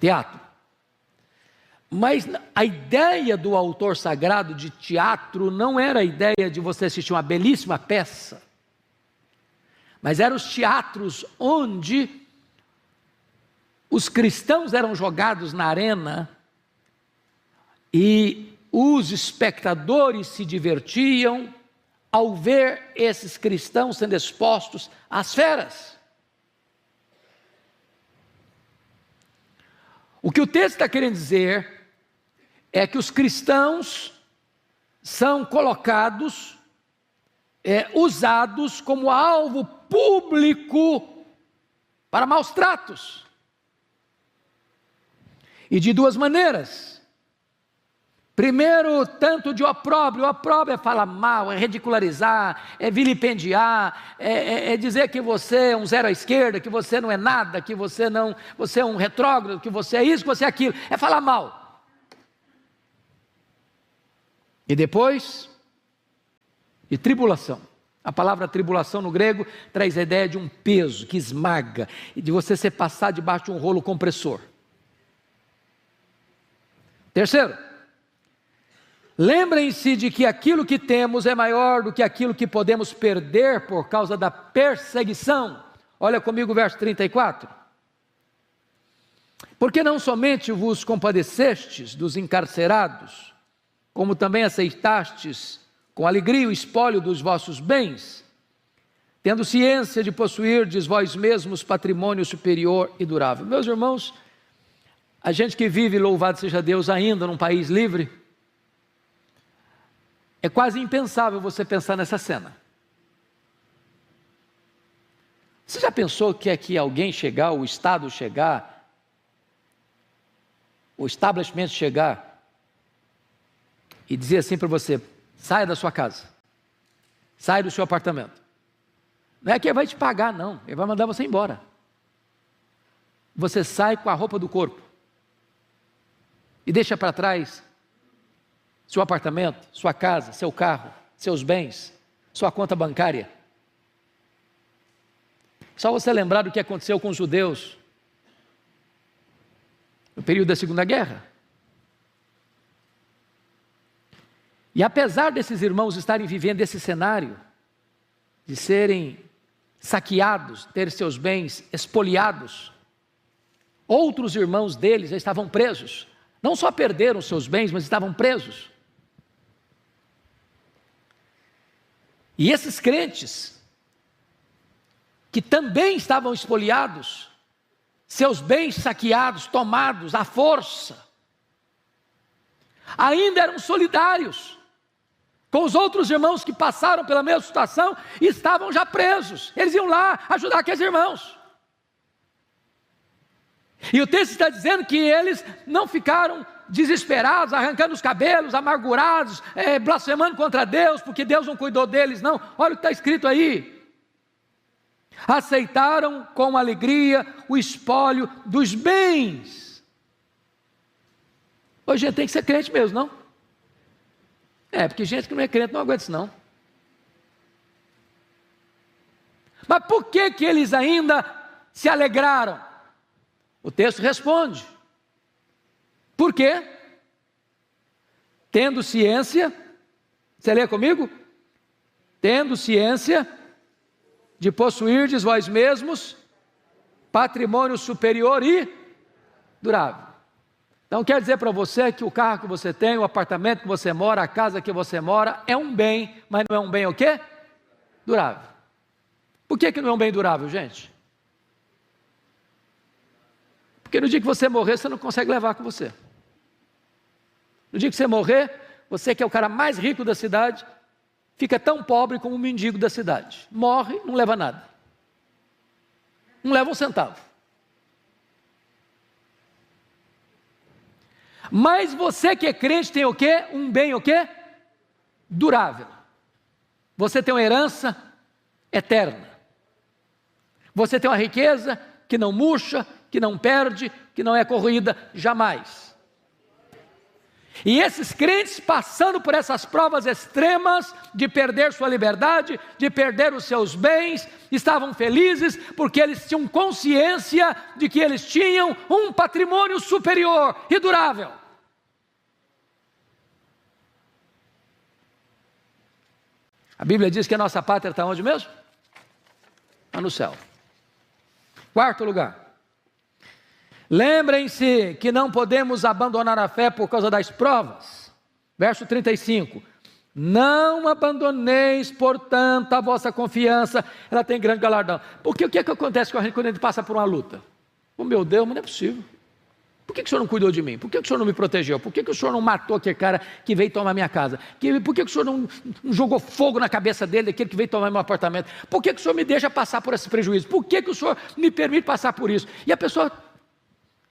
Teatro. Mas a ideia do autor sagrado de teatro não era a ideia de você assistir uma belíssima peça, mas eram os teatros onde os cristãos eram jogados na arena e os espectadores se divertiam ao ver esses cristãos sendo expostos às feras. O que o texto está querendo dizer é que os cristãos são colocados, usados como alvo público para maus tratos. E de duas maneiras. Primeiro, tanto de opróbrio. Opróbrio é falar mal, é ridicularizar, é vilipendiar, é dizer que você é um zero à esquerda, que você não é nada, que você é um retrógrado, que você é isso, que você é aquilo. É falar mal. E depois, de tribulação. A palavra tribulação no grego traz a ideia de um peso que esmaga, e de você ser passado debaixo de um rolo compressor. Terceiro, lembrem-se de que aquilo que temos é maior do que aquilo que podemos perder por causa da perseguição. Olha comigo o verso 34. Porque não somente vos compadecestes dos encarcerados, como também aceitastes com alegria o espólio dos vossos bens, tendo ciência de possuirdes vós mesmos patrimônio superior e durável. Meus irmãos, a gente que vive, louvado seja Deus, ainda num país livre, é quase impensável você pensar nessa cena. Você já pensou que é que alguém chegar, o Estado chegar, o estabelecimento chegar e dizer assim para você, saia da sua casa, saia do seu apartamento. Não é que ele vai te pagar, não, ele vai mandar você embora. Você sai com a roupa do corpo e deixa para trás seu apartamento, sua casa, seu carro, seus bens, sua conta bancária. Só você lembrar do que aconteceu com os judeus no período da Segunda Guerra. E apesar desses irmãos estarem vivendo esse cenário, de serem saqueados, ter seus bens expoliados, outros irmãos deles já estavam presos. Não só perderam seus bens, mas estavam presos. E esses crentes, que também estavam expoliados, seus bens saqueados, tomados à força, ainda eram solidários com os outros irmãos que passaram pela mesma situação e estavam já presos. Eles iam lá ajudar aqueles irmãos. E o texto está dizendo que eles não ficaram desesperados, arrancando os cabelos, amargurados, blasfemando contra Deus, porque Deus não cuidou deles, não. Olha o que está escrito aí. Aceitaram com alegria o espólio dos bens. Hoje gente tem que ser crente mesmo, não? Porque gente que não é crente não aguenta isso não. Mas por que que eles ainda se alegraram? O texto responde. Por quê? Tendo ciência, você lê comigo? Tendo ciência de possuirdes vós mesmos patrimônio superior e durável. Então quer dizer para você que o carro que você tem, o apartamento que você mora, a casa que você mora, é um bem, mas não é um bem o quê? Durável. Por que não é um bem durável, gente? Porque no dia que você morrer, você não consegue levar com você. No dia que você morrer, você que é o cara mais rico da cidade, fica tão pobre como um mendigo da cidade. Morre, não leva nada. Não leva um centavo. Mas você que é crente tem o quê? Um bem o quê? Durável. Você tem uma herança eterna. Você tem uma riqueza que não murcha, que não perde, que não é corroída jamais. E esses crentes passando por essas provas extremas de perder sua liberdade, de perder os seus bens, estavam felizes porque eles tinham consciência de que eles tinham um patrimônio superior e durável. A Bíblia diz que a nossa pátria está onde mesmo? Está no céu. Quarto lugar. Lembrem-se que não podemos abandonar a fé por causa das provas. Verso 35. Não abandoneis, portanto, a vossa confiança, ela tem grande galardão. Porque o que é que acontece com a gente quando a gente passa por uma luta? Oh meu Deus, mas não é possível. Por que o senhor não cuidou de mim? Por que o senhor não me protegeu? Por que o senhor não matou aquele cara que veio tomar minha casa? Por que o senhor não jogou fogo na cabeça dele, aquele que veio tomar meu apartamento? Por que o senhor me deixa passar por esse prejuízo? Por que o senhor me permite passar por isso? E a pessoa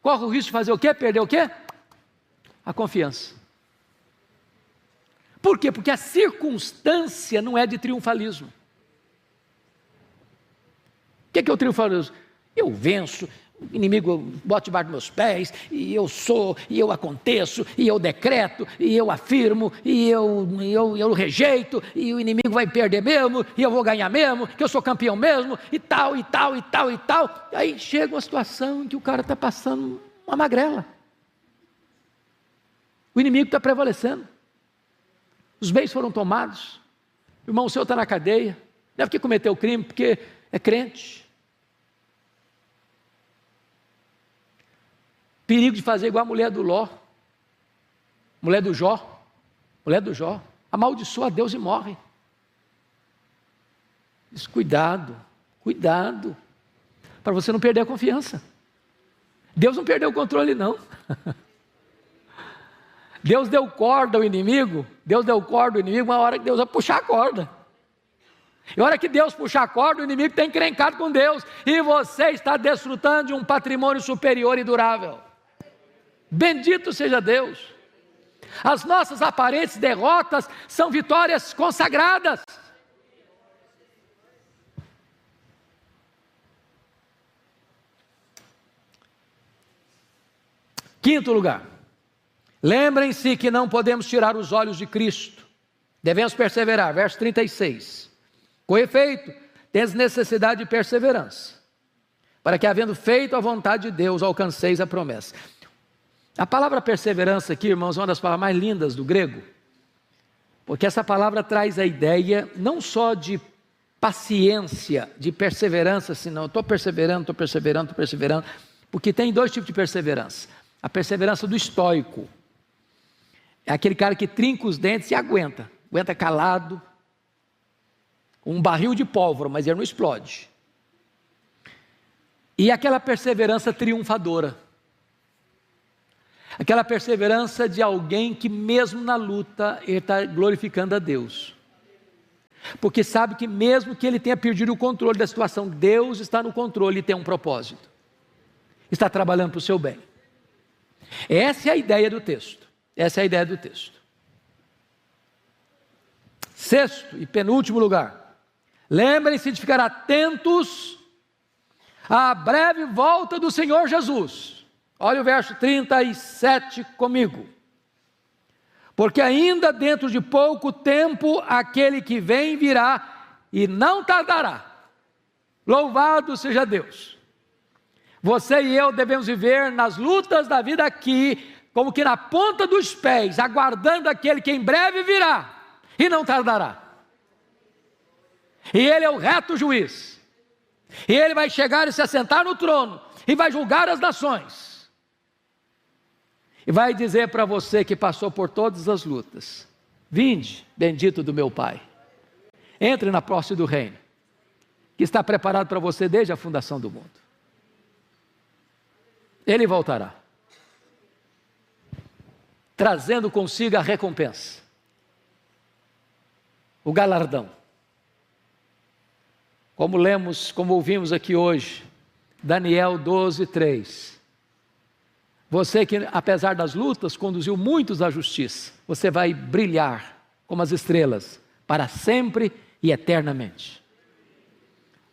corre o risco de fazer o quê? Perder o quê? A confiança. Por quê? Porque a circunstância não é de triunfalismo. O que é o triunfalismo? Eu venço, o inimigo bota debaixo dos meus pés, e eu sou, e eu aconteço, e eu decreto, e eu afirmo, e eu rejeito, e o inimigo vai perder mesmo, e eu vou ganhar mesmo, que eu sou campeão mesmo, e tal, e tal, e tal, e tal. Aí chega uma situação em que o cara está passando uma magrela. O inimigo está prevalecendo. Os bens foram tomados. O irmão seu está na cadeia. Não é porque cometeu o crime, porque é crente. Perigo de fazer igual a mulher do Ló, mulher do Jó, amaldiçoa a Deus e morre. Diz, cuidado, para você não perder a confiança. Deus não perdeu o controle não. Deus deu corda ao inimigo, uma hora que Deus vai puxar a corda. E a hora que Deus puxar a corda, o inimigo está encrencado com Deus, e você está desfrutando de um patrimônio superior e durável. Bendito seja Deus. As nossas aparentes derrotas são vitórias consagradas. Quinto lugar. Lembrem-se que não podemos tirar os olhos de Cristo. Devemos perseverar. Verso 36. Com efeito, tens necessidade de perseverança, para que, havendo feito a vontade de Deus, alcanceis a promessa. A palavra perseverança aqui, irmãos, é uma das palavras mais lindas do grego, porque essa palavra traz a ideia não só de paciência, de perseverança, senão eu estou perseverando, porque tem dois tipos de perseverança. A perseverança do estoico, é aquele cara que trinca os dentes e aguenta calado, um barril de pólvora, mas ele não explode. E aquela perseverança triunfadora, aquela perseverança de alguém que mesmo na luta ele está glorificando a Deus, porque sabe que mesmo que ele tenha perdido o controle da situação, Deus está no controle e tem um propósito, está trabalhando para o seu bem. Essa é a ideia do texto. Sexto e penúltimo lugar, lembrem-se de ficar atentos à breve volta do Senhor Jesus. Olha o verso 37 comigo. Porque ainda dentro de pouco tempo, aquele que vem virá e não tardará. Louvado seja Deus. Você e eu devemos viver nas lutas da vida aqui, como que na ponta dos pés, aguardando aquele que em breve virá e não tardará. E ele é o reto juiz. E ele vai chegar e se assentar no trono e vai julgar as nações. e vai dizer para você que passou por todas as lutas: vinde, bendito do meu Pai, entre na posse do reino, que está preparado para você desde a fundação do mundo. Ele voltará, trazendo consigo a recompensa, o galardão. Como lemos, como ouvimos aqui hoje, Daniel 12:3. Você que, apesar das lutas, conduziu muitos à justiça, você vai brilhar como as estrelas, para sempre e eternamente.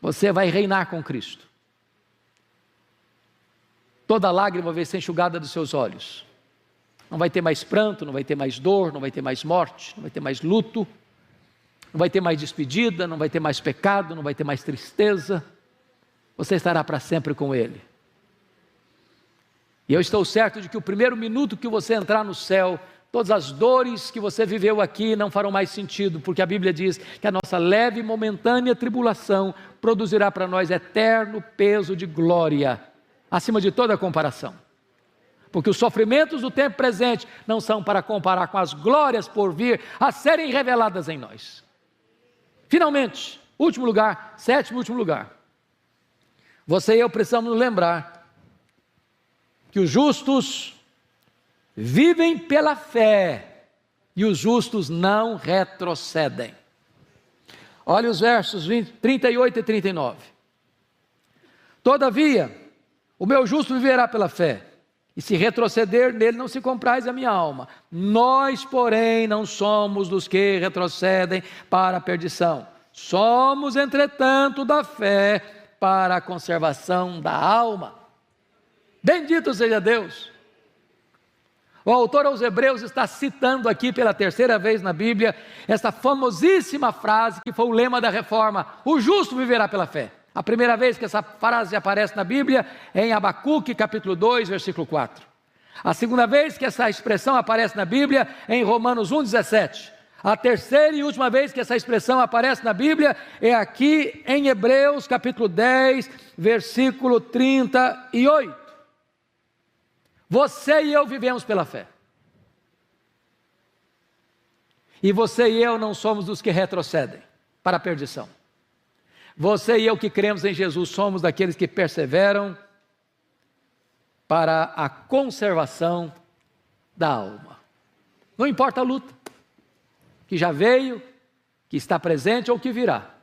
Você vai reinar com Cristo. Toda lágrima vai ser enxugada dos seus olhos. Não vai ter mais pranto, não vai ter mais dor, não vai ter mais morte, não vai ter mais luto, não vai ter mais despedida, não vai ter mais pecado, não vai ter mais tristeza. Você estará para sempre com Ele. E eu estou certo de que o primeiro minuto que você entrar no céu, todas as dores que você viveu aqui não farão mais sentido, porque a Bíblia diz que a nossa leve e momentânea tribulação produzirá para nós eterno peso de glória, acima de toda comparação. Porque os sofrimentos do tempo presente não são para comparar com as glórias por vir a serem reveladas em nós. Finalmente, último lugar, sétimo último lugar. Você e eu precisamos nos lembrar que os justos vivem pela fé e os justos não retrocedem. Olha os versos 38 e 39. Todavia, o meu justo viverá pela fé, e se retroceder nele não se compraz a minha alma. Nós, porém, não somos dos que retrocedem para a perdição. Somos, entretanto, da fé para a conservação da alma. Bendito seja Deus. O autor aos Hebreus está citando aqui pela terceira vez na Bíblia essa famosíssima frase que foi o lema da reforma: o justo viverá pela fé. A primeira vez que essa frase aparece na Bíblia é em Abacuque capítulo 2, versículo 4. A segunda vez que essa expressão aparece na Bíblia é em Romanos 1,17. A terceira e última vez que essa expressão aparece na Bíblia é aqui em Hebreus capítulo 10, versículo 38. Você e eu vivemos pela fé. E você e eu não somos dos que retrocedem para a perdição. Você e eu que cremos em Jesus somos daqueles que perseveram para a conservação da alma. Não importa a luta, que já veio, que está presente ou que virá.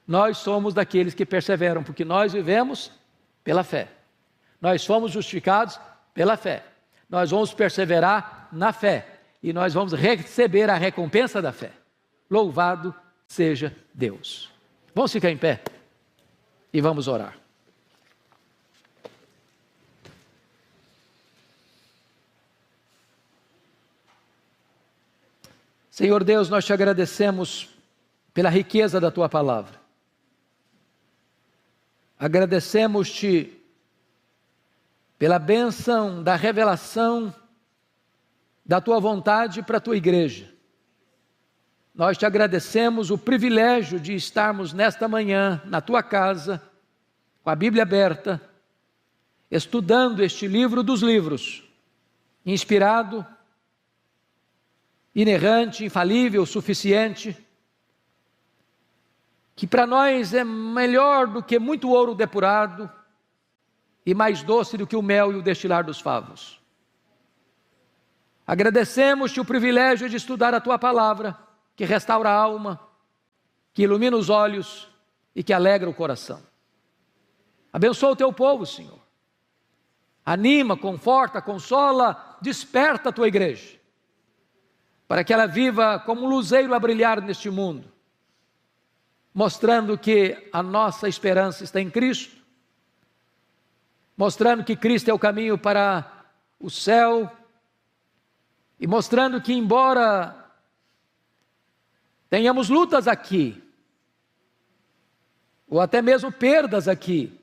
Nós somos daqueles que perseveram, porque nós vivemos pela fé. Nós fomos justificados pela fé. Nós vamos perseverar na fé e nós vamos receber a recompensa da fé. Louvado seja Deus. Vamos ficar em pé e vamos orar. Senhor Deus, nós te agradecemos pela riqueza da tua palavra. Agradecemos-te pela bênção da revelação da tua vontade para a tua igreja. Nós te agradecemos o privilégio de estarmos nesta manhã, na tua casa, com a Bíblia aberta, estudando este livro dos livros, inspirado, inerrante, infalível, suficiente, que para nós é melhor do que muito ouro depurado e mais doce do que o mel e o destilar dos favos. Agradecemos-te o privilégio de estudar a tua palavra, que restaura a alma, que ilumina os olhos e que alegra o coração. Abençoa o teu povo, Senhor. Anima, conforta, consola, desperta a tua igreja, para que ela viva como um luzeiro a brilhar neste mundo, mostrando que a nossa esperança está em Cristo, mostrando que Cristo é o caminho para o céu, e mostrando que, embora tenhamos lutas aqui, ou até mesmo perdas aqui,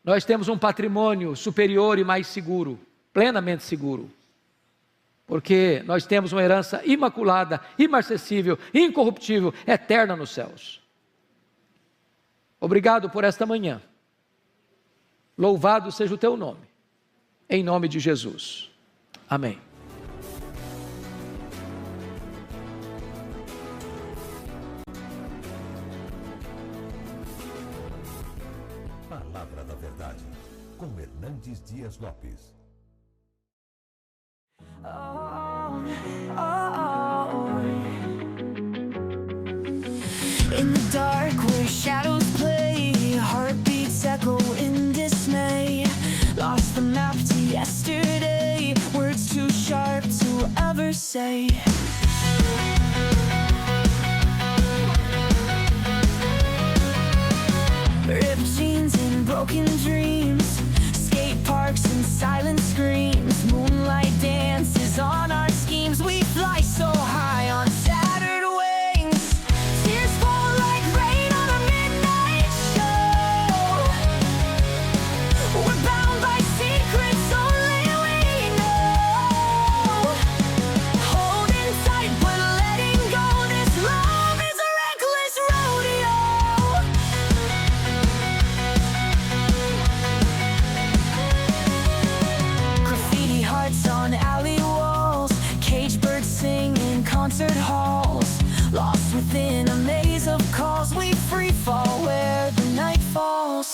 nós temos um patrimônio superior e mais seguro, plenamente seguro, porque nós temos uma herança imaculada, imarcessível, incorruptível, eterna nos céus. Obrigado por esta manhã. Louvado seja o teu nome, em nome de Jesus. Amém. Palavra da Verdade, com Hernandes Dias Lopes. In the dark where shadows play, heartbeats echo in dismay. Lost the map to yesterday, words too sharp to ever say. Ripped jeans and broken dreams, skate parks and silent screams. Moonlight dances on our schemes. We fly so high on shattered wings. Tears fall like rain on a midnight show. We're bound by secrets only we know. Holding tight but letting go. This love is a reckless rodeo. Graffiti hearts on alley walls, cage birds sing in concert halls. Lost within a maze of calls, we free fall where the night falls.